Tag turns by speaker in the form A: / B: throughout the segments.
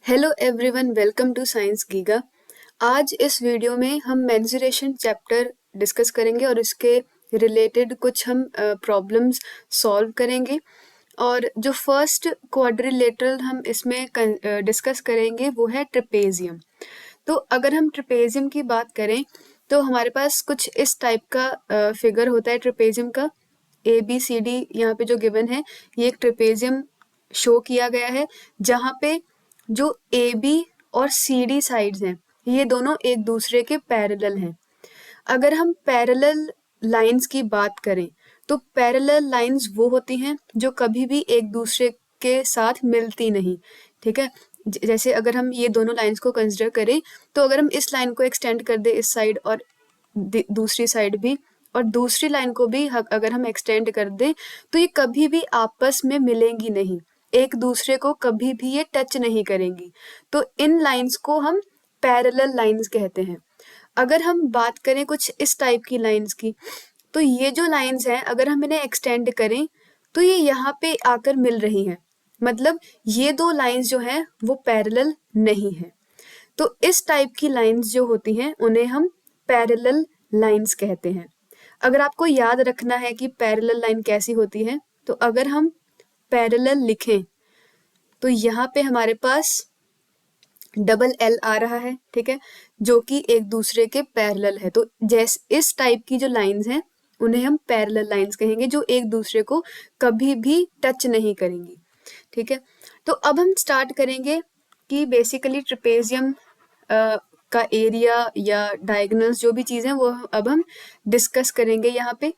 A: Hello everyone, welcome to science giga. आज इस video में हम मेंसुरेशन चैप्टर डिस्कस करेंगे और इसके रिलेटेड कुछ हम प्रॉब्लम्स सॉल्व करेंगे। और जो फर्स्ट क्वाड्रिलेटरल हम इसमें डिस्कस करेंगे वो है ट्रेपेजियम। तो अगर हम ट्रेपेजियम की बात करें तो हमारे पास कुछ इस टाइप का फिगर होता है ट्रेपेजियम का। ABCD यहाँ पे जो गिवन है ये एक ट्रेपेजियम शो किया गया है, जहाँ पे जो AB और CD साइड्स हैं ये दोनों एक दूसरे के पैरेलल हैं। अगर हम पैरेलल लाइंस की बात करें तो पैरेलल लाइंस वो होती हैं जो कभी भी एक दूसरे के साथ मिलती नहीं। ठीक है, जैसे अगर हम ये दोनों लाइंस को कंसिडर करें तो अगर हम इस लाइन को एक्सटेंड कर दे इस साइड और दूसरी साइड भी, और दूसरी लाइन को भी अगर हम एक्सटेंड कर दें तो ये कभी भी आपस में मिलेंगी नहीं, एक दूसरे को कभी भी ये टच नहीं करेंगी। तो इन लाइंस को हम पैरेलल लाइंस कहते हैं। अगर हम बात करें कुछ इस टाइप की लाइंस की, तो ये जो लाइंस हैं अगर हम इन्हें एक्सटेंड करें तो ये यहाँ पे आकर मिल रही हैं, मतलब ये दो लाइंस जो हैं वो पैरेलल नहीं है। तो इस टाइप की लाइंस जो होती हैं उन्हें हम पैरेलल लाइंस कहते हैं। अगर आपको याद रखना है कि पैरेलल लाइन कैसी होती है, तो अगर हम पैरेलल लिखें तो यहाँ पे हमारे पास डबल L आ रहा है, ठीक है, जो कि एक दूसरे के पैरेलल है। तो जैसे इस टाइप की जो लाइंस हैं उन्हें हम पैरेलल लाइंस कहेंगे, जो एक दूसरे को कभी भी टच नहीं करेंगी। ठीक है, तो अब हम स्टार्ट करेंगे कि बेसिकली ट्रेपेजियम का एरिया या डायगोनल्स जो भी चीज़ें वो अब हम डिस्कस करेंगे यहाँ पे।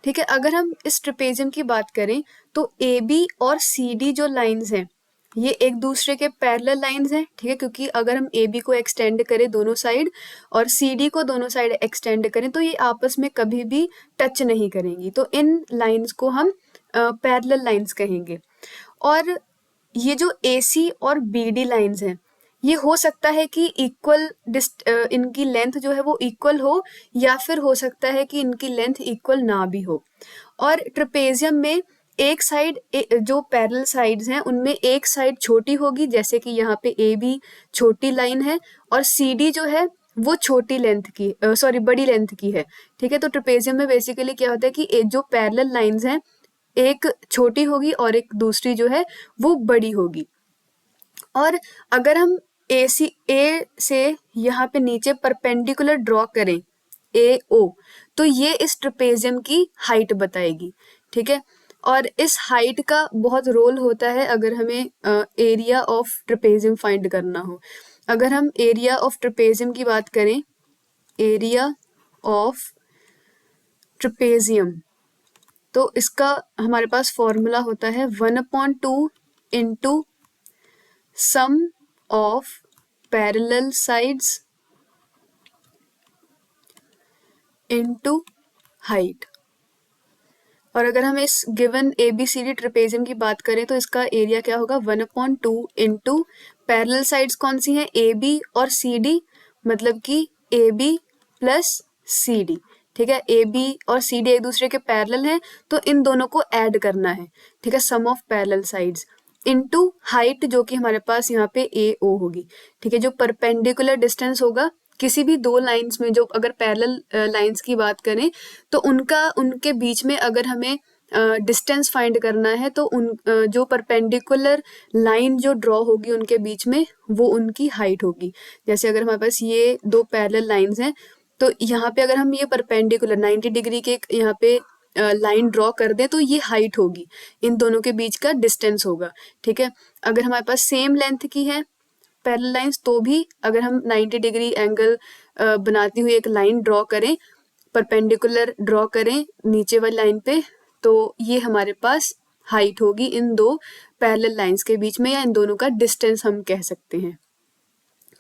A: ठीक है, अगर हम इस ट्रेपेजियम की बात करें तो AB और CD जो लाइंस हैं ये एक दूसरे के पैरेलल लाइंस हैं। ठीक है, क्योंकि अगर हम AB को एक्सटेंड करें दोनों साइड और CD को दोनों साइड एक्सटेंड करें तो ये आपस में कभी भी टच नहीं करेंगी। तो इन लाइंस को हम पैरेलल लाइंस कहेंगे। और ये जो AC और BD लाइंस हैं ये हो सकता है कि इक्वल इनकी लेंथ जो है वो इक्वल हो, या फिर हो सकता है कि इनकी लेंथ इक्वल ना भी हो। और ट्रेपेजियम में एक साइड जो पैरेलल साइड्स हैं उनमें एक साइड छोटी होगी, जैसे कि यहाँ पे AB छोटी लाइन है और CD जो है वो छोटी लेंथ की बड़ी लेंथ की है। ठीक है, तो ट्रेपेजियम में बेसिकली क्या होता है कि जो पैरेलल लाइंस हैं एक छोटी होगी और एक दूसरी जो है वो बड़ी होगी। और अगर हम ए से यहाँ पे नीचे परपेंडिकुलर ड्रॉ करें AO, तो ये इस ट्रेपेजियम की हाइट बताएगी। ठीक है, और इस हाइट का बहुत रोल होता है अगर हमें एरिया ऑफ ट्रेपेजियम फाइंड करना हो। अगर हम एरिया ऑफ ट्रेपेजियम की बात करें, एरिया ऑफ ट्रेपेजियम, तो इसका हमारे पास फॉर्मूला होता है 1/2 into sum of parallel sides into height. और अगर हम इस गिवन ABCD ट्रेपेजियम की बात करें तो इसका एरिया क्या होगा 1/2 इंटू पैरेलल साइड्स कौन सी हैं AB और CD, मतलब कि AB प्लस CD। ठीक है, AB और CD एक दूसरे के पैरेलल हैं तो इन दोनों को ऐड करना है। ठीक है, sum of parallel sides into height जो कि हमारे पास यहाँ पे AO होगी। ठीक है, जो परपेंडिकुलर डिस्टेंस होगा किसी भी दो लाइंस में, जो अगर पैरेलल लाइंस की बात करें तो उनके बीच में अगर हमें डिस्टेंस फाइंड करना है तो जो परपेंडिकुलर लाइन जो ड्रॉ होगी उनके बीच में वो उनकी हाइट होगी। जैसे अगर हमारे पास ये दो पैरेलल लाइंस हैं तो यहाँ पे अगर हम ये परपेंडिकुलर 90 डिग्री के यहाँ पे लाइन ड्रॉ कर दें तो ये हाइट होगी, इन दोनों के बीच का डिस्टेंस होगा। ठीक है, अगर हमारे पास सेम लेंथ की है पैरेलल लाइंस तो भी अगर हम 90 डिग्री एंगल बनाती हुई एक लाइन ड्रॉ करें, परपेंडिकुलर ड्रॉ करें नीचे वाली लाइन पे, तो ये हमारे पास हाइट होगी इन दो पैरेलल लाइंस के बीच में, या इन दोनों का डिस्टेंस हम कह सकते हैं।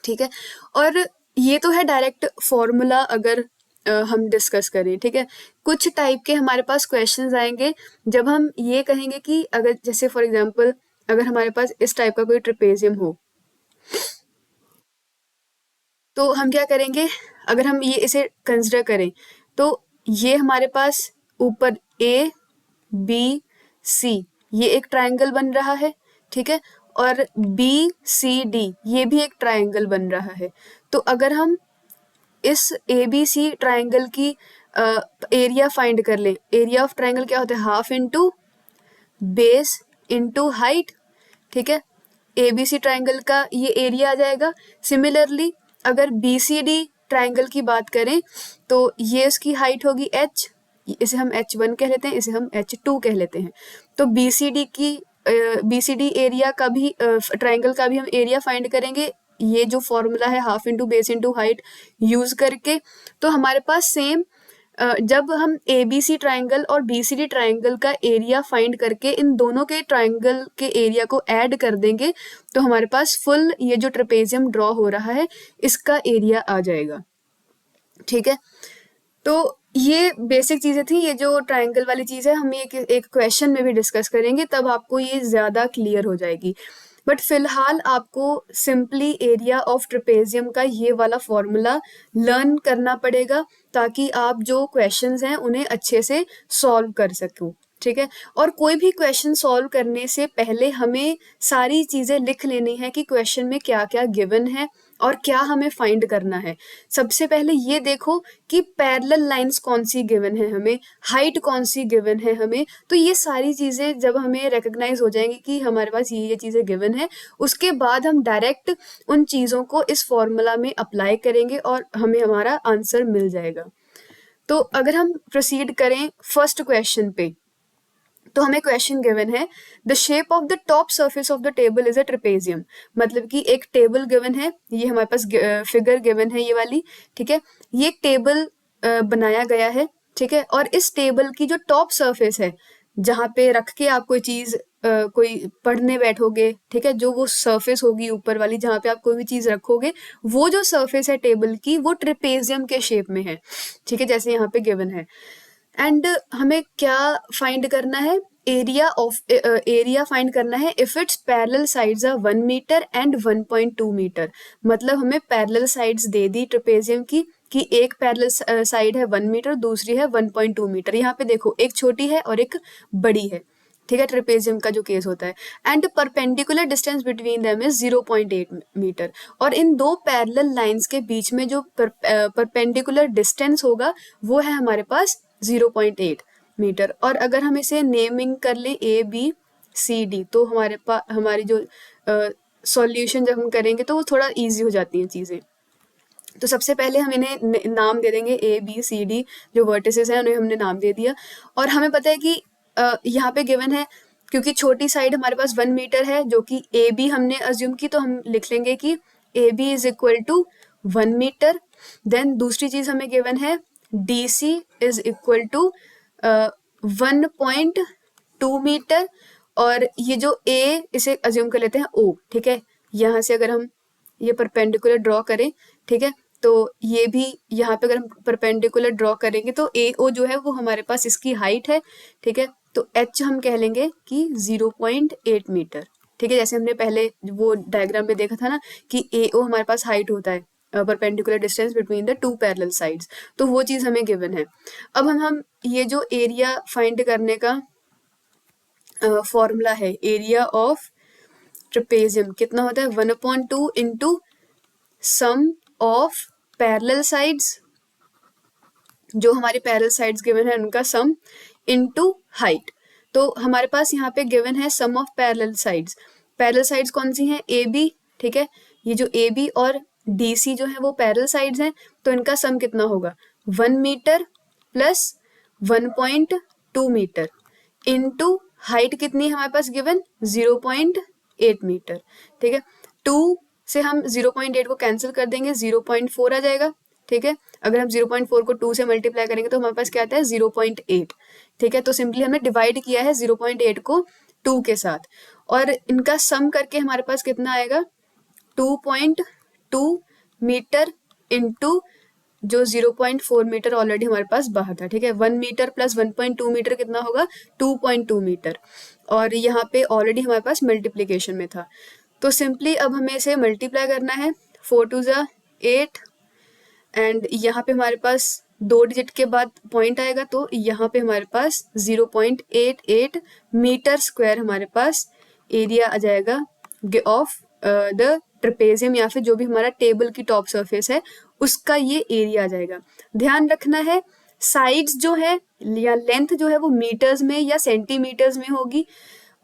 A: ठीक है, और ये तो है डायरेक्ट फॉर्मूला अगर हम डिस्कस करें। ठीक है, कुछ टाइप के हमारे पास क्वेश्चंस आएंगे जब हम ये कहेंगे कि अगर जैसे फॉर एग्जांपल अगर हमारे पास इस टाइप का कोई ट्रेपेजियम हो तो हम क्या करेंगे, अगर हम ये इसे कंसिडर करें तो ये हमारे पास ऊपर A B C ये एक ट्रायंगल बन रहा है। ठीक है, और BCD ये भी एक ट्राइंगल बन रहा है। तो अगर हम इस ABC ट्राइंगल की एरिया फाइंड कर लें, एरिया ऑफ ट्राइंगल क्या होता है, half into base into height, ठीक है। ABC ट्राइंगल का ये एरिया आ जाएगा। सिमिलरली अगर BCD ट्राइंगल की बात करें तो ये इसकी हाइट होगी h, इसे हम h1 कह लेते हैं, इसे हम h2 कह लेते हैं। तो BCD एरिया का भी ट्राइंगल का भी हम एरिया फाइंड करेंगे, ये जो फॉर्मूला है half into base into height use करके। तो हमारे पास सेम जब हम ABC ट्राइंगल और BCD ट्राइंगल का एरिया फाइंड करके इन दोनों के ट्राइंगल के एरिया को ऐड कर देंगे तो हमारे पास फुल ये जो ट्रेपेजियम ड्रॉ हो रहा है इसका एरिया आ जाएगा, ठीक है। तो ये बेसिक चीज़ें थी, ये जो ट्राइंगल वाली चीज़ है हम ये एक क्वेश्चन में भी डिस्कस करेंगे, तब आपको ये ज़्यादा क्लियर हो जाएगी। बट फिलहाल आपको सिंपली एरिया ऑफ ट्रेपेजियम का ये वाला फॉर्मूला लर्न करना पड़ेगा ताकि आप जो क्वेश्चंस हैं उन्हें अच्छे से सॉल्व कर सको, ठीक है। और कोई भी क्वेश्चन सॉल्व करने से पहले हमें सारी चीज़ें लिख लेनी है कि क्वेश्चन में क्या क्या गिवन है और क्या हमें फाइंड करना है। सबसे पहले ये देखो कि पैरेलल लाइंस कौन सी गिवन है हमें, हाइट कौन सी गिवन है हमें। तो ये सारी चीज़ें जब हमें रिकग्नाइज हो जाएंगी कि हमारे पास ये चीज़ें गिवन है, उसके बाद हम डायरेक्ट उन चीज़ों को इस फॉर्मूला में अप्लाई करेंगे और हमें हमारा आंसर मिल जाएगा। तो अगर हम प्रोसीड करें फर्स्ट क्वेश्चन पे, तो हमें क्वेश्चन गिवन है the shape of the top surface of the table is a trapezium. मतलब कि एक टेबल गिवन है, ये हमारे पास फिगर गिवन है ये वाली, ठीक है। ये एक टेबल बनाया गया है, ठीक है। और इस टेबल की जो टॉप सर्फेस है जहाँ पे रख के आप कोई चीज़ कोई पढ़ने बैठोगे, ठीक है, जो वो सरफेस होगी ऊपर वाली जहाँ पे आप कोई भी चीज़ रखोगे, वो जो सरफेस है टेबल की वो ट्रेपेजियम के शेप में है, ठीक है, जैसे यहाँ पे गिवन है। एंड हमें क्या फाइंड करना है, एरिया फाइंड करना है if it's parallel sides are 1 metre and 1.2 metre. मतलब हमें पैरेलल साइड्स दे दी ट्रेपेजियम की कि एक पैरेलल साइड है 1 मीटर, दूसरी है 1.2 मीटर। यहाँ पे देखो एक छोटी है और एक बड़ी है, ठीक है, ट्रेपेजियम का जो केस होता है। And perpendicular distance between them is 0.8 metre. और इन दो पैरेलल लाइंस के बीच में जो परपेंडिकुलर डिस्टेंस होगा वो है हमारे पास 0.8 मीटर। और अगर हम इसे नेमिंग कर लें ABCD तो हमारी जो सॉल्यूशन जब हम करेंगे तो वो थोड़ा इजी हो जाती हैं चीज़ें। तो सबसे पहले हम इन्हें नाम दे देंगे ABCD, जो वर्टिसेस हैं उन्हें हमने नाम दे दिया। और हमें पता है कि यहाँ पे गिवन है क्योंकि छोटी साइड हमारे पास 1 मीटर है जो कि AB हमने अज्यूम की, तो हम लिख लेंगे कि AB is equal to 1 metre. Then दूसरी चीज़ हमें गिवन है DC is equal to 1.2 metre. और ये जो A इसे अज्यूम कर लेते हैं O, ठीक है। यहाँ से अगर हम ये परपेंडिकुलर ड्रॉ करें, ठीक है, तो ये भी यहाँ पे अगर हम परपेंडिकुलर ड्रॉ करेंगे तो AO जो है वो हमारे पास इसकी हाइट है, ठीक है। तो H हम कह लेंगे कि 0.8 मीटर, ठीक है। जैसे हमने पहले वो डायग्राम में देखा था ना कि AO हमारे पास हाइट होता है, perpendicular distance between the two parallel sides, तो वो चीज़ हमें गिवन है। अब हम ये जो एरिया फाइंड करने का फॉर्मूला है, एरिया ऑफ ट्रेपेजियम कितना होता है, 1/2 into sum of parallel sides, जो हमारी पैरेलल साइड्स गिवन है उनका सम, इनटू हाइट। तो हमारे पास यहाँ पे गिवन है sum of parallel sides. Parallel sides कौन सी हैं, AB, ठीक है। ये जो AB और DC जो है वो पैरेलल साइड्स हैं, तो इनका सम कितना होगा, 1 metre plus 1.2 metre into height कितनी है हमारे पास गिवन, 0.8 मीटर, ठीक है। 2 से हम 0.8 को कैंसिल कर देंगे, 0.4 आ जाएगा, ठीक है। अगर हम 0.4 को 2 से मल्टीप्लाई करेंगे तो हमारे पास क्या आता है, 0.8, ठीक है। तो सिंपली हमने डिवाइड किया है 0.8 को 2 के साथ, और इनका सम करके हमारे पास कितना आएगा, 2.2 मीटर इंटू जो 0.4 मीटर ऑलरेडी हमारे पास बाहर था, ठीक है। 1 मीटर प्लस 1.2 मीटर कितना होगा, 2.2 मीटर, और यहाँ पे ऑलरेडी हमारे पास मल्टीप्लीकेशन में था। तो सिंपली अब हमें इसे मल्टीप्लाई करना है, 4 2 ज़ा 8, एंड यहाँ पे हमारे पास 2 डिजिट के बाद पॉइंट आएगा, तो यहाँ पे हमारे पास 0.88 मीटर स्क्वायर हमारे पास एरिया आ जाएगा ऑफ द ट्रेपेजियम या फिर जो भी हमारा टेबल की टॉप सरफेस है उसका ये एरिया आ जाएगा। ध्यान रखना है साइड्स जो है या लेंथ जो है वो मीटर्स में या सेंटीमीटर्स में होगी,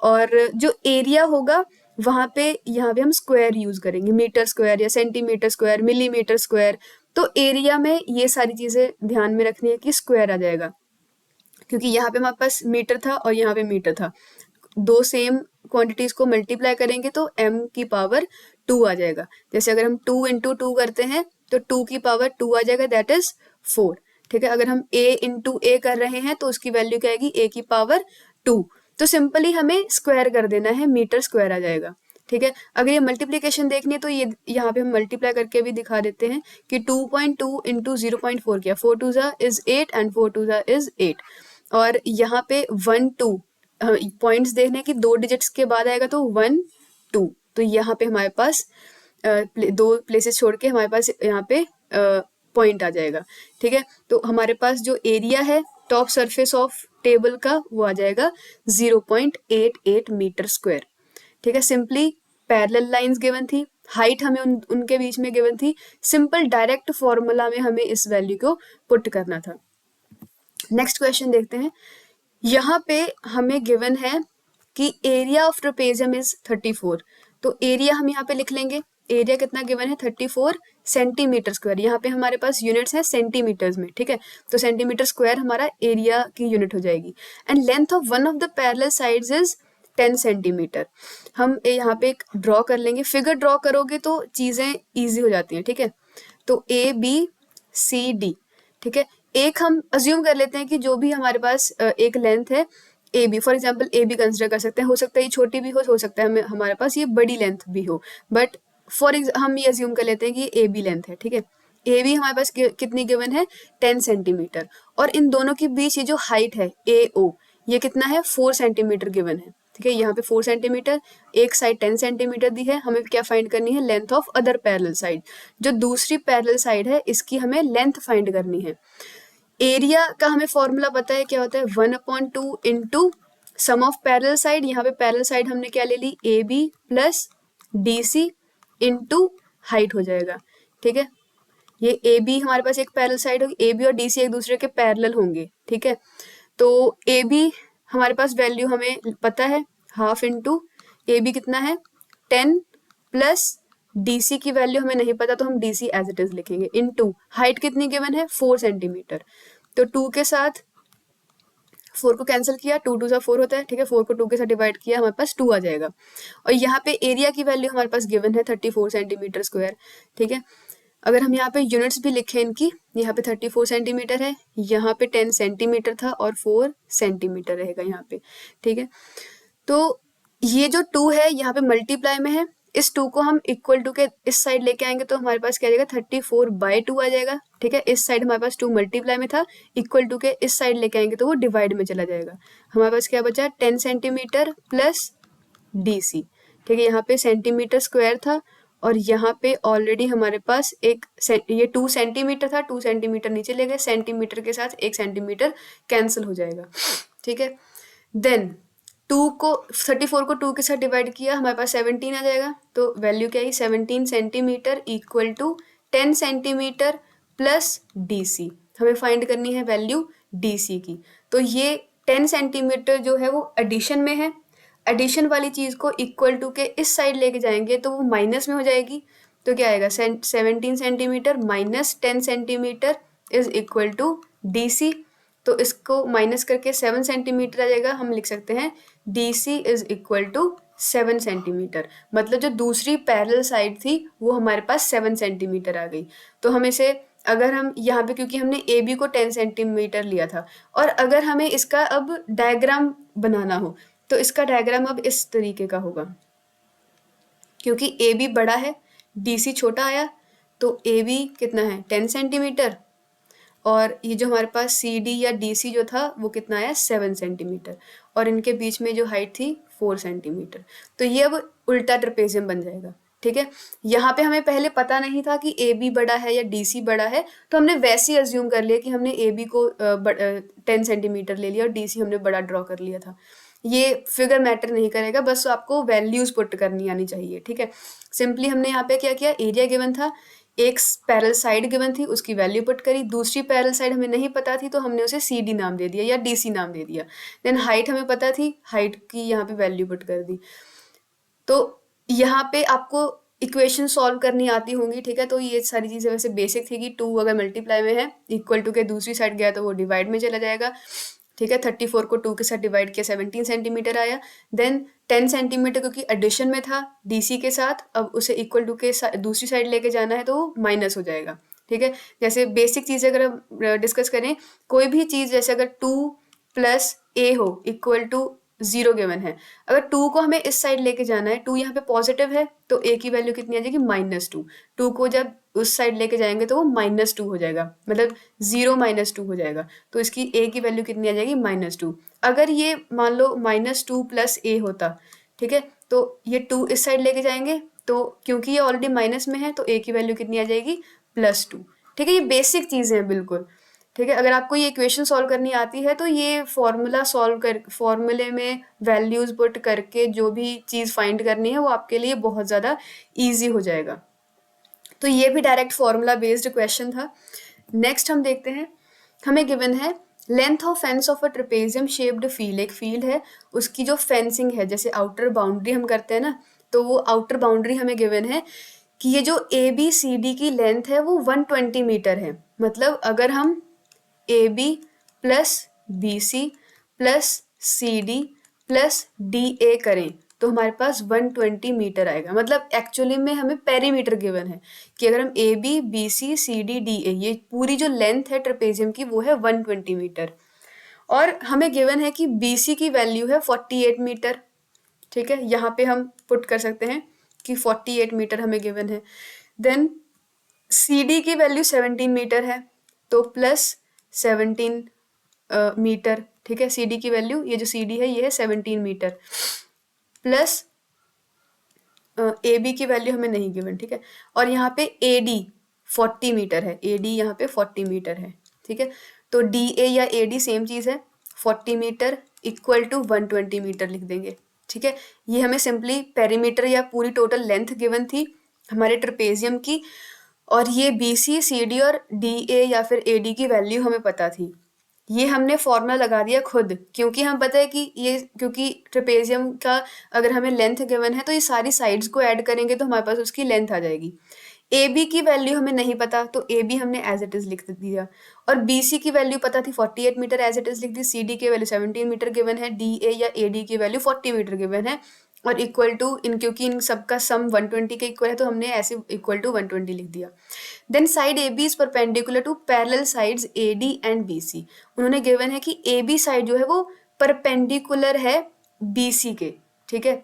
A: और जो एरिया होगा वहां पे यहाँ पे हम स्क्वायर यूज करेंगे, मीटर स्क्वायर या सेंटीमीटर स्क्वायर, मिलीमीटर स्क्वायर। तो एरिया में ये सारी चीजें ध्यान में रखनी है कि स्क्वायर आ जाएगा, क्योंकि यहाँ पे हमारे पास मीटर था और यहाँ पे मीटर था, दो सेम क्वांटिटीज को मल्टीप्लाई करेंगे तो m की पावर 2 आ जाएगा। जैसे अगर हम 2 इंटू 2 करते हैं तो 2 की पावर 2 आ जाएगा, दैट इज 4। ठीक है, अगर हम a इंटू ए कर रहे हैं तो उसकी वैल्यू क्या आएगी, a की पावर 2। तो सिंपली हमें स्क्वायर कर देना है, मीटर स्क्वायर आ जाएगा। ठीक है, अगर ये मल्टीप्लीकेशन देखनी है तो ये यहाँ पे हम मल्टीप्लाई करके भी दिखा देते हैं कि 2.2 इंटू 0.4 किया, 4 2 इज 8 एंड 4 2 इज 8। और यहाँ पे 1 2 पॉइंट्स देखने की, दो डिजिट्स के बाद आएगा तो 1 2, तो यहाँ पे हमारे पास दो प्लेसेस छोड़ के हमारे पास यहाँ पे पॉइंट आ जाएगा। ठीक है, तो हमारे पास जो एरिया है टॉप सरफेस ऑफ टेबल का वो आ जाएगा 0.88 मीटर स्क्वायर। ठीक है, सिंपली पैरेलल लाइंस गिवन थी, हाइट हमें उनके बीच में गिवन थी, सिंपल डायरेक्ट फॉर्मूला में हमें इस वैल्यू को पुट करना था। नेक्स्ट क्वेश्चन देखते हैं। यहाँ पे हमें गिवन है कि एरिया ऑफ ट्रेपेजियम इज 34, तो एरिया हम यहाँ पे लिख लेंगे। एरिया कितना गिवन है, 34 सेंटीमीटर स्क्वायर। यहाँ पे हमारे पास यूनिट्स है सेंटीमीटर्स में। ठीक है, तो सेंटीमीटर स्क्वायर हमारा एरिया की यूनिट हो जाएगी। And length of one of the parallel sides is 10 centimetre. हम यहाँ पे एक ड्रॉ कर लेंगे, फिगर ड्रॉ करोगे तो चीजें ईजी हो जाती हैं। ठीक है, तो ए बी सी डी। ठीक है, एक हम अज्यूम कर लेते हैं कि जो भी हमारे पास एक लेंथ है A B, for example A B consider कर सकते हैं, हो सकता है ये छोटी भी हो सकता है हमारे पास ये बड़ी लेंथ भी हो, बट हम ये अज्यूम कर लेते हैं कि ए बी लेंथ है। ठीक है, ए बी हमारे पास कितनी गिवन है, 10 सेंटीमीटर, और इन दोनों के बीच ये जो हाइट है ए ओ, ये कितना है, 4 सेंटीमीटर गिवन है। ठीक है, यहाँ पे 4 सेंटीमीटर, एक साइड 10 सेंटीमीटर दी है, हमें क्या फाइंड करनी है, length of other parallel side. जो दूसरी पैरेलल साइड है इसकी हमें लेंथ फाइंड करनी है। एरिया का हमें फॉर्मूला पता है, क्या होता है, 1/2 into sum of parallel side. यहाँ पे पैरेलल साइड हमने क्या ले ली, A B plus D C into height हो जाएगा। ठीक है, ये ए बी हमारे पास एक पैरेलल साइड होगी, ए बी और डी सी एक दूसरे के पैरेलल होंगे। ठीक है, तो ए बी हमारे पास वैल्यू हमें पता है, हाफ इंटू ए बी कितना है 10 प्लस डीसी की वैल्यू हमें नहीं पता तो हम डीसी एज इट इज लिखेंगे, इनटू हाइट कितनी गिवन है 4 सेंटीमीटर, तो 2 के साथ 4 को कैंसिल किया, 2 2 सा 4 होता है। ठीक है, 4 को 2 के साथ डिवाइड किया, हमारे पास 2 आ जाएगा। और यहाँ पे एरिया की वैल्यू हमारे पास गिवन है 34 सेंटीमीटर स्क्वायर। ठीक है, अगर हम यहाँ पे यूनिट्स भी लिखें इनकी, यहाँ पे 34 सेंटीमीटर है, यहाँ पे 10 सेंटीमीटर था और 4 सेंटीमीटर रहेगा यहाँ पे। ठीक है, तो ये जो 2 है यहाँ पे मल्टीप्लाई में है, इस 2 को हम इक्वल टू के इस साइड लेके आएंगे तो हमारे पास क्या आ जाएगा, 34/2 आ जाएगा। ठीक है, इस साइड हमारे पास 2 मल्टीप्लाई में था, इक्वल टू के इस साइड लेके आएंगे तो वो डिवाइड में चला जाएगा। हमारे पास क्या बचा, 10 सेंटीमीटर प्लस डी सी। ठीक है, यहाँ पे सेंटीमीटर स्क्वायर था और यहाँ पे ऑलरेडी हमारे पास एक ये 2 सेंटीमीटर था, 2 सेंटीमीटर नीचे ले गए, सेंटीमीटर के साथ 1 सेंटीमीटर कैंसिल हो जाएगा। ठीक है, देन 2 को 34 को 2 के साथ डिवाइड किया, हमारे पास 17 आ जाएगा। तो वैल्यू क्या है, 17 centimetre equal to 10 centimetre plus D C. हमें फाइंड करनी है वैल्यू डी सी की। तो ये 10 सेंटीमीटर जो है वो एडिशन में है, एडिशन वाली चीज को इक्वल टू के इस साइड लेके जाएंगे तो वो माइनस में हो जाएगी। तो क्या आएगा, 17 centimetre minus 10 centimetre is equal to D C. तो इसको माइनस करके 7 सेंटीमीटर आ जाएगा। हम लिख सकते हैं D C is equal to 7 centimetre. मतलब जो दूसरी पैरेलल साइड थी वो हमारे पास 7 सेंटीमीटर आ गई। तो हम इसे, अगर हम यहाँ पे, क्योंकि हमने ए बी को 10 सेंटीमीटर लिया था, और अगर हमें इसका अब डायग्राम बनाना हो तो इसका डायग्राम अब इस तरीके का होगा, क्योंकि ए बी बड़ा है, डी सी छोटा आया, तो ए बी कितना है 10 सेंटीमीटर, और ये जो हमारे पास सी डी या डी सी जो था वो कितना आया 7 सेंटीमीटर, और इनके बीच में जो हाइट थी 4 सेंटीमीटर। तो ये अब उल्टा ट्रेपेजियम बन जाएगा। ठीक है, यहाँ पे हमें पहले पता नहीं था कि ए बी बड़ा है या डी सी बड़ा है, तो हमने वैसे ही अज्यूम कर लिया कि हमने ए बी को 10 सेंटीमीटर ले लिया और डी सी हमने बड़ा ड्रॉ कर लिया था। ये फिगर मैटर नहीं करेगा, बस आपको वैल्यूज पुट करनी आनी चाहिए, ठीक है। सिंपली हमने यहाँ पे क्या किया, एरिया गिवन था, एक पैरेलल साइड गिवन थी, उसकी वैल्यू पुट करी, दूसरी पैरेलल साइड हमें नहीं पता थी तो हमने उसे सी डी नाम दे दिया या डी सी नाम दे दिया। देन हाइट हमें पता थी, हाइट की यहाँ पे वैल्यू पुट कर दी। तो यहाँ पे आपको इक्वेशन सॉल्व करनी आती होंगी, ठीक है। तो ये सारी चीज़ें वैसे बेसिक थी कि 2 अगर मल्टीप्लाई में है, इक्वल टू के दूसरी साइड गया तो वो डिवाइड में चला जाएगा, ठीक है। 34 को 2 के साथ डिवाइड किया, 17 सेंटीमीटर आया। देन 10 सेंटीमीटर क्योंकि एडिशन में था डीसी के साथ, अब उसे इक्वल टू के दूसरी साइड लेके जाना है तो वो माइनस हो जाएगा, ठीक है। जैसे बेसिक चीज़ें अगर हम डिस्कस करें, कोई भी चीज़ जैसे अगर 2 प्लस ए हो इक्वल टू 0 गिवन है, अगर 2 को हमें इस साइड लेके जाना है, 2 यहाँ पे पॉजिटिव है तो ए की वैल्यू कितनी आ जाएगी, -2। 2 को जब उस साइड लेके जाएंगे तो वो -2 हो जाएगा, मतलब 0 -2 हो जाएगा, तो इसकी ए की वैल्यू कितनी आ जाएगी, -2। अगर ये मान लो -2 प्लस ए होता, ठीक है, तो ये 2 इस साइड लेके जाएंगे तो क्योंकि ये ऑलरेडी माइनस में है तो ए की वैल्यू कितनी आ जाएगी, +2, ठीक है। ये बेसिक चीज़ें हैं बिल्कुल, ठीक है। अगर आपको ये इक्वेशन सॉल्व करनी आती है तो ये फॉर्मूले में वैल्यूज पुट करके जो भी चीज़ फाइंड करनी है वो आपके लिए बहुत ज़्यादा इजी हो जाएगा। तो ये भी डायरेक्ट फॉर्मूला बेस्ड क्वेश्चन था। नेक्स्ट हम देखते हैं, हमें गिवन है length of fence of a trapezium shaped field, एक फील्ड है, उसकी जो फेंसिंग है, जैसे आउटर बाउंड्री हम करते हैं ना, तो वो आउटर बाउंड्री हमें गिवन है कि ये जो ए बी सी डी की लेंथ है वो 120 मीटर है। मतलब अगर हम A B plus B C plus C D plus D A करें तो हमारे पास 120 मीटर आएगा। मतलब एक्चुअली में हमें पेरीमीटर गिवन है कि अगर हम A B B C C D D A, ये पूरी जो लेंथ है ट्रेपेजियम की वो है 120 मीटर, और हमें गिवन है कि बी सी की वैल्यू है 48 मीटर, ठीक है। यहाँ पे हम पुट कर सकते हैं कि 48 मीटर हमें गिवन है। देन सी डी की वैल्यू 17 मीटर है तो प्लस 17 मीटर, ठीक है। सी डी की वैल्यू, ये जो सी डी है ये है 17 मीटर, प्लस ए बी की वैल्यू हमें नहीं गिवन, ठीक है। और यहाँ पे ए डी 40 मीटर है, ए डी यहाँ पे 40 मीटर है, ठीक है। तो डी ए या ए डी सेम चीज़ है, 40 मीटर इक्वल टू 120 मीटर लिख देंगे, ठीक है। ये हमें सिंपली पेरीमीटर या पूरी टोटल लेंथ गिवन थी हमारे ट्रेपेजियम की, और ये बी सी सी डी और डी ए या फिर ए डी की वैल्यू हमें पता थी। ये हमने फॉर्मूला लगा दिया खुद, क्योंकि हम पता है कि ये, क्योंकि ट्रेपेजियम का अगर हमें लेंथ गिवन है तो ये सारी साइड्स को ऐड करेंगे तो हमारे पास उसकी लेंथ आ जाएगी। ए बी की वैल्यू हमें नहीं पता तो ए बी हमने एज इट इज लिख दिया, और बी सी की वैल्यू पता थी 48 मीटर, एज इट इज लिख दी। सी डी की वैल्यू 17 मीटर गिवन है, डी ए या ए डी की वैल्यू 40 मीटर गिवन है, और इक्वल टू क्योंकि इन सबका सम 120 के इक्वल है तो हमने ऐसे इक्वल टू 120 लिख दिया। Then side A B is perpendicular to parallel sides A D and B C. उन्होंने गिवन है कि ए बी साइड जो है वो परपेंडिकुलर है बी सी के, ठीक है।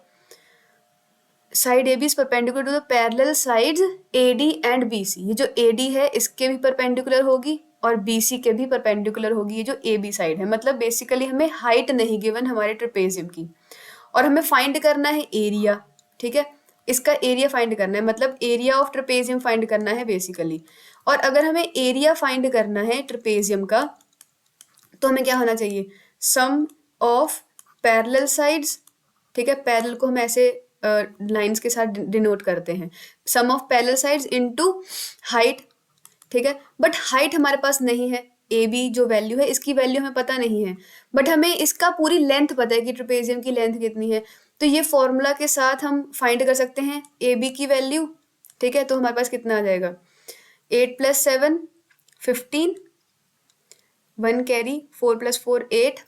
A: Side A B is perpendicular to the parallel sides A D and B C. ये जो ए डी है इसके भी परपेंडिकुलर होगी और बी सी के भी परपेंडिकुलर होगी ये जो ए बी साइड है। मतलब बेसिकली हमें हाइट नहीं गिवन हमारे ट्रेपेजियम की, और हमें फाइंड करना है एरिया, ठीक है। इसका एरिया फाइंड करना है, मतलब एरिया ऑफ ट्रेपेजियम फाइंड करना है बेसिकली। और अगर हमें एरिया फाइंड करना है ट्रेपेजियम का तो हमें क्या होना चाहिए, सम ऑफ पैरेलल साइड्स, ठीक है। पैरेलल को हम ऐसे लाइंस के साथ डिनोट करते हैं, sum of parallel sides into height, ठीक है। बट हाइट हमारे पास नहीं है, ए बी जो वैल्यू है इसकी वैल्यू हमें पता नहीं है, बट हमें इसका पूरी लेंथ पता है कि ट्रेपेजियम की लेंथ कितनी है। तो ये फॉर्मूला के साथ हम फाइंड कर सकते हैं ए बी की वैल्यू, ठीक है। तो हमारे पास कितना आ जाएगा, 8 + 7 15, 1 कैरी, 4 + 4 8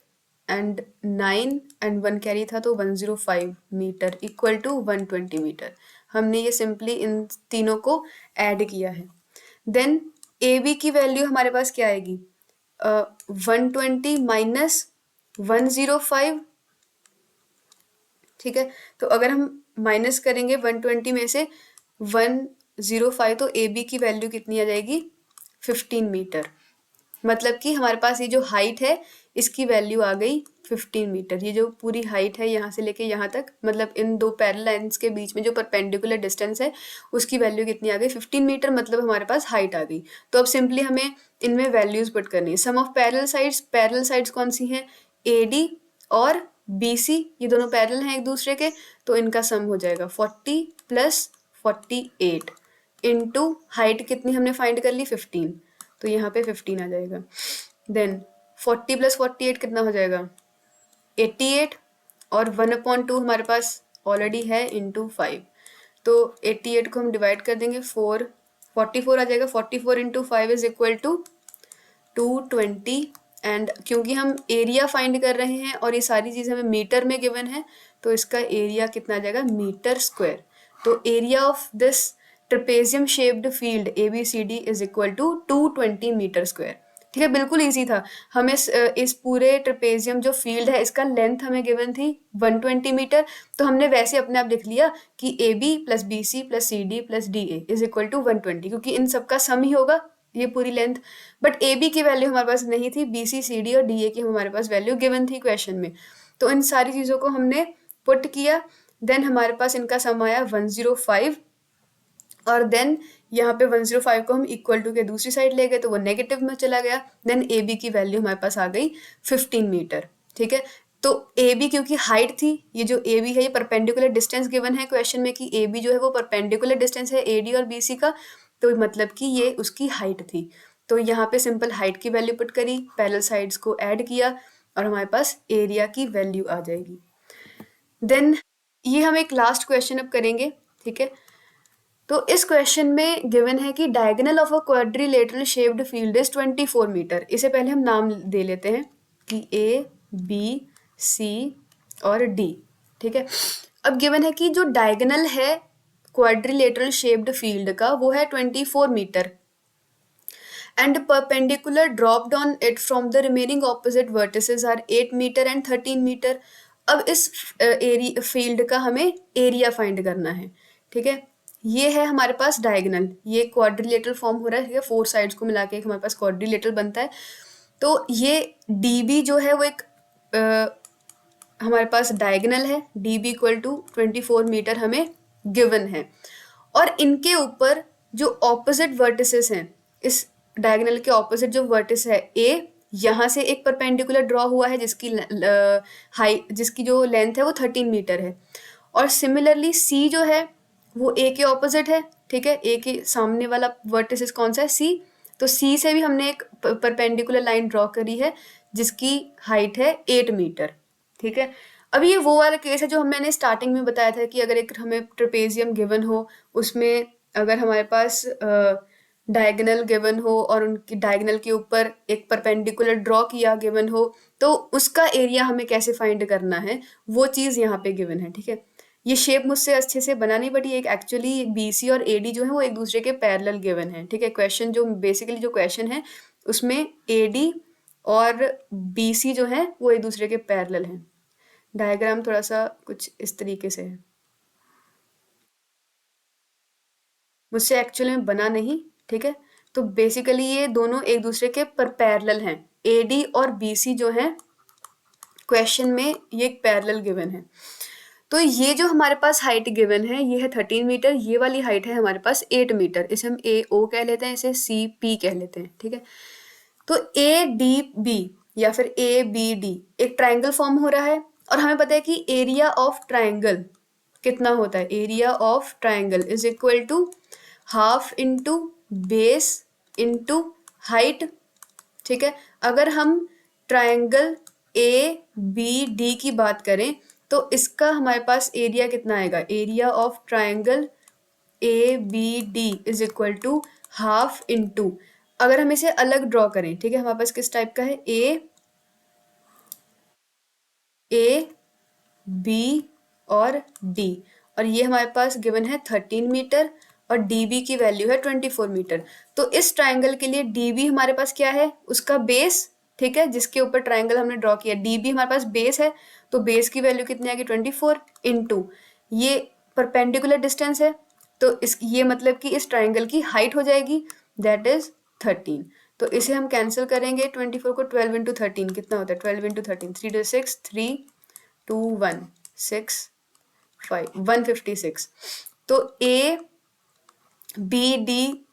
A: एंड 9 एंड 1 कैरी था तो 105 मीटर इक्वल टू 120 मीटर। हमने ये सिंपली इन तीनों को ऐड किया है। देन ए बी की वैल्यू हमारे पास क्या आएगी, 120 माइनस 105, ठीक है। तो अगर हम माइनस करेंगे 120 में से 105 तो ए बी की वैल्यू कितनी आ जाएगी, 15 मीटर। मतलब कि हमारे पास ये जो हाइट है इसकी वैल्यू आ गई 15 मीटर। ये जो पूरी हाइट है यहाँ से लेके यहाँ तक, मतलब इन दो पैरेलल लाइंस के बीच में जो परपेंडिकुलर डिस्टेंस है उसकी वैल्यू कितनी आ गई, 15 मीटर। मतलब हमारे पास हाइट आ गई। तो अब सिंपली हमें इनमें वैल्यूज पुट करनी है। सम ऑफ पैरेलल साइड्स कौन सी हैं, ए डी और BC, ये दोनों पैरेलल हैं एक दूसरे के, तो इनका सम हो जाएगा 40 प्लस 48 इंटू हाइट कितनी हमने फाइंड कर ली 15, तो यहाँ पे 15 आ जाएगा। देन 40 प्लस 48 कितना हो जाएगा 88, और 1/2 हमारे पास ऑलरेडी है इंटू 5, तो 88 को हम डिवाइड कर देंगे 44 आ जाएगा। 44 into 5 is equal to 220, and क्योंकि हम एरिया फाइंड कर रहे हैं और ये सारी चीज़ हमें मीटर में गिवन है, तो इसका एरिया कितना आ जाएगा मीटर स्क्वायर। तो area of this trapezium shaped field ABCD is equal to 220 metre square. ठीक है, बिल्कुल इजी था। हमें इस पूरे ट्रेपेजियम जो फील्ड है इसका लेंथ हमें गिवन थी 120 मीटर, तो हमने वैसे अपने आप लिख लिया कि AB plus BC plus CD plus DA is equal to 120, क्योंकि इन सबका सम ही होगा ये पूरी लेंथ। बट AB की वैल्यू हमारे पास नहीं थी, BC CD और DA की हमारे पास वैल्यू गिवन थी क्वेश्चन में, तो इन सारी चीज़ों को हमने पुट किया। देन हमारे पास इनका सम आया 105, और देन यहाँ पे 105 को हम इक्वल टू के दूसरी साइड ले गए तो वो नेगेटिव में चला गया। देन AB की वैल्यू हमारे पास आ गई 15 मीटर। ठीक है, तो AB क्योंकि हाइट थी, ये जो AB है ये परपेंडिकुलर डिस्टेंस गिवन है क्वेश्चन में कि AB जो है वो परपेंडिकुलर डिस्टेंस है AD और BC का, तो मतलब कि ये उसकी हाइट थी। तो यहाँ पे सिंपल हाइट की वैल्यू पुट करी, पैरेलल साइड्स को ऐड किया, और हमारे पास एरिया की वैल्यू आ जाएगी। देन ये हम एक लास्ट क्वेश्चन अब करेंगे। ठीक है, तो इस क्वेश्चन में गिवन है कि diagonal of a quadrilateral shaped field is 24 metre. इसे पहले हम नाम दे लेते हैं कि A, B, C और D। ठीक है, अब गिवन है कि जो डायगोनल है क्वाड्रिलेटरल शेप्ड फील्ड का वो है 24 metre, and perpendicular dropped on it from the remaining opposite vertices are 8 meter and 13 meter। अब इस एरिया फील्ड का हमें एरिया फाइंड करना है। ठीक है, ये है हमारे पास डायगोनल, ये क्वाड्रिलेटरल फॉर्म हो रहा है। ठीक है, 4 साइड्स को मिला के हमारे पास क्वाड्रिलेटरल बनता है। तो ये DB जो है वो एक हमारे पास डायगोनल है, DB इक्वल टू 24 मीटर हमें गिवन है, और इनके ऊपर जो ऑपोजिट वर्टिसेस हैं, इस डायगोनल के ऑपोजिट जो वर्टिस है A, यहाँ से एक परपेंडिकुलर ड्रॉ हुआ है जिसकी जो लेंथ है वो 13 मीटर है, और सिमिलरली C जो है वो A के ऑपोजिट है। ठीक है, A के सामने वाला वर्टिस कौन सा है C, तो C से भी हमने एक परपेंडिकुलर लाइन ड्रॉ करी है जिसकी हाइट है 8 मीटर। ठीक है, अब ये वो वाला केस है जो मैंने स्टार्टिंग में बताया था कि अगर एक हमें ट्रेपेजियम गिवन हो, उसमें अगर हमारे पास डायगोनल गिवन हो और उनकी डायगोनल के ऊपर एक परपेंडिकुलर ड्रॉ किया गिवन हो, तो उसका एरिया हमें कैसे फाइंड करना है वो चीज़ यहाँ पे गिवन है। ठीक है, ये शेप मुझसे अच्छे से बना नहीं पड़ी, एक एक्चुअली BC और AD जो है वो एक दूसरे के पैरेलल गिवन है। ठीक है, क्वेश्चन जो बेसिकली जो क्वेश्चन है उसमें AD और BC जो है वो एक दूसरे के पैरेलल हैं। डायग्राम थोड़ा सा कुछ इस तरीके से है, मुझसे एक्चुअली में बना नहीं। ठीक है, तो बेसिकली ये दोनों एक दूसरे के पर पैरेलल हैं, AD और BC जो हैं क्वेश्चन में ये एक पैरेलल गिवन है। तो ये जो हमारे पास हाइट गिवन है ये है 13 मीटर, ये वाली हाइट है हमारे पास 8 मीटर, इसे हम AO कह लेते हैं, इसे CP कह लेते हैं। ठीक है, तो ADB या फिर ABD एक ट्राइंगल फॉर्म हो रहा है, और हमें पता है कि एरिया ऑफ ट्राइंगल कितना होता है, area of triangle is equal to half into base into height. ठीक है, अगर हम ट्राइंगल ABD की बात करें तो इसका हमारे पास एरिया कितना आएगा, area of triangle ABD is equal to half into, अगर हम इसे अलग ड्रॉ करें, ठीक है, हमारे पास किस टाइप का है A B और D, और ये हमारे पास गिवन है 13 मीटर और DB की वैल्यू है 24 मीटर। तो इस ट्राइंगल के लिए DB हमारे पास क्या है, उसका बेस। ठीक है, जिसके ऊपर ट्राइंगल हमने ड्रॉ किया, DB हमारे पास बेस है, तो बेस की वैल्यू कितनी आएगी 24 इंटू ये परपेंडिकुलर डिस्टेंस है, तो ये मतलब कि इस ट्राइंगल की हाइट हो जाएगी, दैट इज 13। तो इसे हम कैंसिल करेंगे, 24 को 12 इंटू 13 कितना होता है, 12 इंटू 13 3 2 6 3 2 1 6 5 156। तो ABD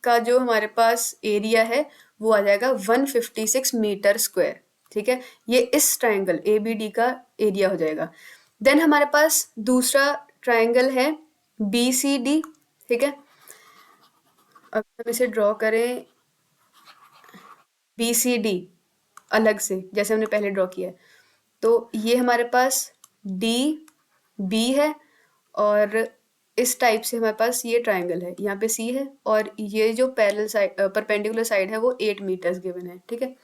A: का जो हमारे पास एरिया है वो आ जाएगा 156 मीटर स्क्वायर। ठीक है, ये इस ट्राइंगल ABD का एरिया हो जाएगा। देन हमारे पास दूसरा ट्राइंगल है BCD, ठीक है। अब हम इसे ड्रॉ करें BCD अलग से, जैसे हमने पहले ड्रॉ किया है। तो ये हमारे पास DB है और इस टाइप से हमारे पास ये ट्राइंगल है, यहाँ पे C है और ये जो पैरेलल साइड परपेंडिकुलर साइड है वो 8 मीटर्स गिवन है, ठीक है।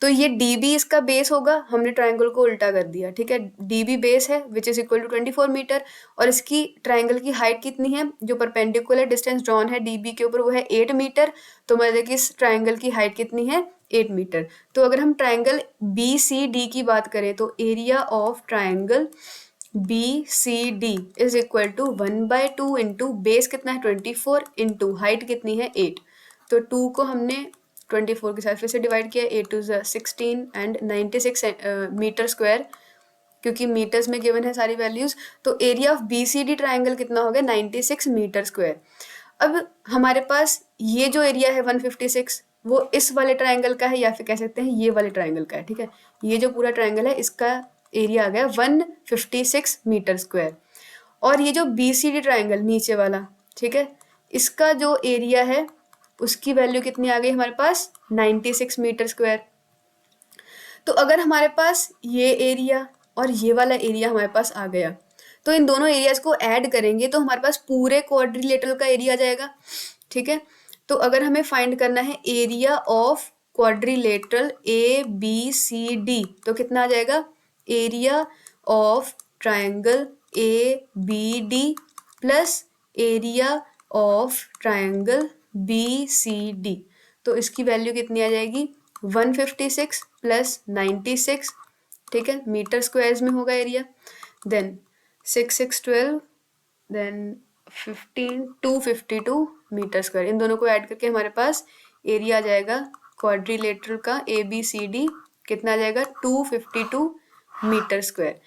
A: तो ये DB इसका बेस होगा, हमने ट्राइंगल को उल्टा कर दिया, ठीक है। DB बेस है which is equal to 24 metre और इसकी ट्राइंगल की हाइट कितनी है, जो परपेंडिकुलर डिस्टेंस ड्रॉन है DB के ऊपर वो है 8 मीटर। तो मतलब कि इस ट्राइंगल की हाइट कितनी है, 8 मीटर। तो अगर हम ट्राइंगल BCD की बात करें तो area of triangle BCD is equal to 1/2 into base कितना है 24 इंटू हाइट कितनी है 8। तो 2 को हमने 24 के साथ फिर से डिवाइड किया, 8 टू 16 एंड 96 मीटर स्क्वायर, क्योंकि मीटर्स में गिवन है सारी वैल्यूज। तो एरिया ऑफ BCD ट्राइंगल कितना हो गया 96 मीटर स्क्वायर। अब हमारे पास ये जो एरिया है 156 वो इस वाले ट्राइंगल का है या फिर कह सकते हैं ये वाले ट्राइंगल का है, ठीक है। ये जो पूरा ट्राइंगल है इसका एरिया आ गया 156 मीटर स्क्वायर। और ये जो BCD ट्राइंगल नीचे वाला, ठीक है, इसका जो एरिया है उसकी वैल्यू कितनी आ गई हमारे पास 96 मीटर स्क्वायर। तो अगर हमारे पास ये एरिया और ये वाला एरिया हमारे पास आ गया तो इन दोनों एरियाज को ऐड करेंगे तो हमारे पास पूरे क्वाड्रिलेटरल का एरिया आ जाएगा, ठीक है। तो अगर हमें फाइंड करना है एरिया ऑफ क्वाड्रिलेटरल ABCD तो कितना आ जाएगा, area of triangle ABD plus area of triangle BCD। तो इसकी वैल्यू कितनी आ जाएगी 156 प्लस 96, ठीक है, मीटर स्क्वायर्स में होगा area. Then 6 6 12 then 15 252 metre square. इन दोनों को ऐड करके हमारे पास एरिया आ जाएगा क्वाड्रिलेटरल का ABCD कितना आ जाएगा 252 मीटर स्क्वायर,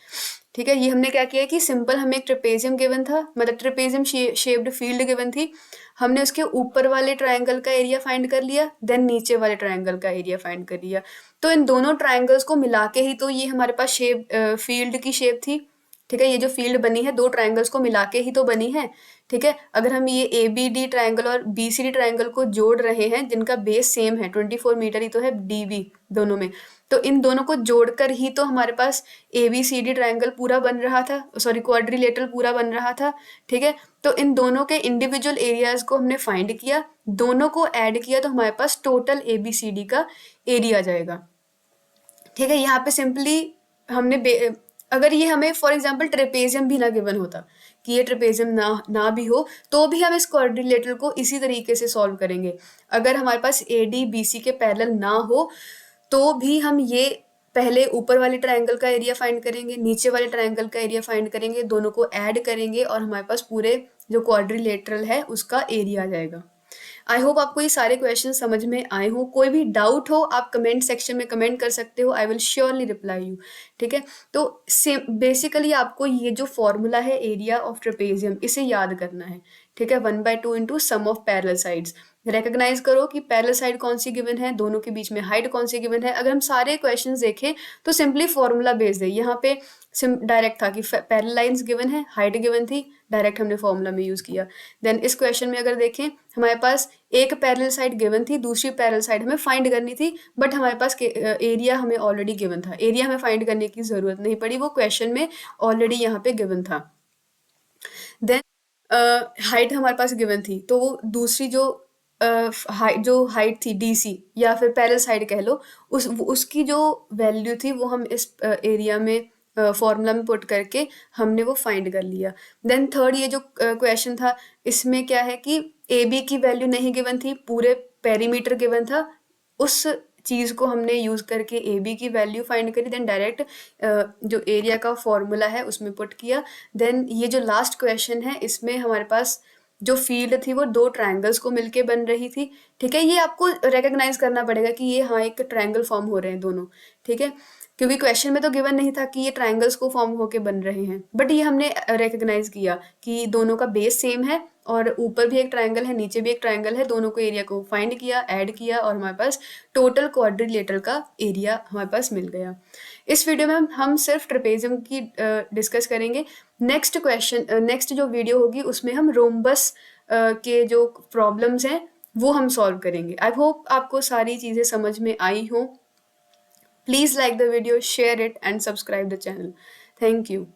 A: ठीक है। ये हमने क्या किया कि सिंपल हमें एक ट्रेपेजियम गिवन था, मतलब ट्रेपेजियम शेप्ड फील्ड गिवन थी, हमने उसके ऊपर वाले ट्राइंगल का एरिया फाइंड कर लिया, देन नीचे वाले ट्राइंगल का एरिया फाइंड कर लिया। तो इन दोनों ट्राइंगल्स को मिला के ही तो ये हमारे पास शेप फील्ड की शेप थी, ठीक है। ये जो फील्ड बनी है दो ट्राइंगल्स को मिला के ही तो बनी है, ठीक है। अगर हम ये ABD ट्राइंगल और BCD ट्राइंगल को जोड़ रहे हैं जिनका बेस सेम है 24 मीटर ही तो है DB दोनों में, तो इन दोनों को जोड़कर ही तो हमारे पास ABCD ट्राइंगल पूरा बन रहा था, सॉरी क्वाड्रिलेटरल पूरा बन रहा था, ठीक है। तो इन दोनों के इंडिविजुअल एरियाज को हमने फाइंड किया, दोनों को ऐड किया तो हमारे पास टोटल ABCD का एरिया आ जाएगा, ठीक है। यहाँ पे सिंपली हमने अगर ये हमें फॉर एग्जांपल ट्रेपेजियम भी ना गिवन होता कि ये ट्रेपेजियम ना भी हो तो भी हम इस क्वाड्रिलेटरल को इसी तरीके से सॉल्व करेंगे। अगर हमारे पास AD BC के पैरेलल ना हो तो भी हम ये पहले ऊपर वाले ट्राइंगल का एरिया फाइंड करेंगे, नीचे वाले ट्राइंगल का एरिया फाइंड करेंगे, दोनों को ऐड करेंगे और हमारे पास पूरे जो क्वाड्रिलेटरल है उसका एरिया आ जाएगा। आई होप आपको ये सारे क्वेश्चन समझ में आए हो। कोई भी डाउट हो आप कमेंट सेक्शन में कमेंट कर सकते हो, I will surely reply you, ठीक है। तो बेसिकली आपको ये जो फॉर्मूला है एरिया ऑफ ट्रेपेजियम इसे याद करना है, ठीक है। 1/2 into sum of parallel sides. Recognise करो कि पैरेलल साइड कौन सी गिवन है, दोनों के बीच में हाइट कौन सी गिवन है। अगर हम सारे क्वेश्चन देखें तो सिंपली फॉर्मूला बेस दे, यहाँ पे डायरेक्ट था कि पैरेलल लाइंस गिवन है, हाइट गिवन थी, डायरेक्ट हमने फॉर्मूला में यूज किया। देन इस क्वेश्चन में अगर देखें हमारे पास एक पैरेलल साइड गिवन थी, दूसरी पैरेलल साइड हमें फाइंड करनी थी, बट हमारे पास एरिया हमें ऑलरेडी गिवन था, एरिया हमें फाइंड करने की जरूरत नहीं पड़ी, वो क्वेश्चन में ऑलरेडी यहाँ पे गिवन था। देन हाइट हमारे पास गिवन थी, तो वो दूसरी जो हाइट थी DC या फिर पैरेलल साइड कह लो, उसकी जो वैल्यू थी वो हम इस एरिया में फॉर्मूला में पुट करके हमने वो फाइंड कर लिया। देन थर्ड ये जो क्वेश्चन था इसमें क्या है कि AB की वैल्यू नहीं गिवन थी, पूरे पेरीमीटर गिवन था, उस चीज़ को हमने यूज़ करके AB की वैल्यू फाइंड करी, देन डायरेक्ट जो एरिया का फॉर्मूला है उसमें पुट किया। देन ये जो लास्ट क्वेश्चन है इसमें हमारे पास जो फील्ड थी वो दो ट्रायंगल्स को मिलके बन रही थी, ठीक है। ये आपको रिकॉग्नाइज करना पड़ेगा कि ये हाँ एक ट्रायंगल फॉर्म हो रहे हैं दोनों, ठीक है, क्योंकि क्वेश्चन में तो गिवन नहीं था कि ये ट्रायंगल्स को फॉर्म होके बन रहे हैं, बट ये हमने रिकॉग्नाइज किया कि दोनों का बेस सेम है और ऊपर भी एक ट्रायंगल है, नीचे भी एक ट्रायंगल है, दोनों को एरिया को फाइंड किया, ऐड किया और हमारे पास टोटल क्वाड्रिलेटरल का एरिया हमारे पास मिल गया। इस वीडियो में हम सिर्फ ट्रेपेजियम की डिस्कस करेंगे। नेक्स्ट जो वीडियो होगी उसमें हम रोम्बस के जो प्रॉब्लम्स हैं वो हम सॉल्व करेंगे। आई होप आपको सारी चीज़ें समझ में आई हों। Please like the video, share it and subscribe the channel. Thank you.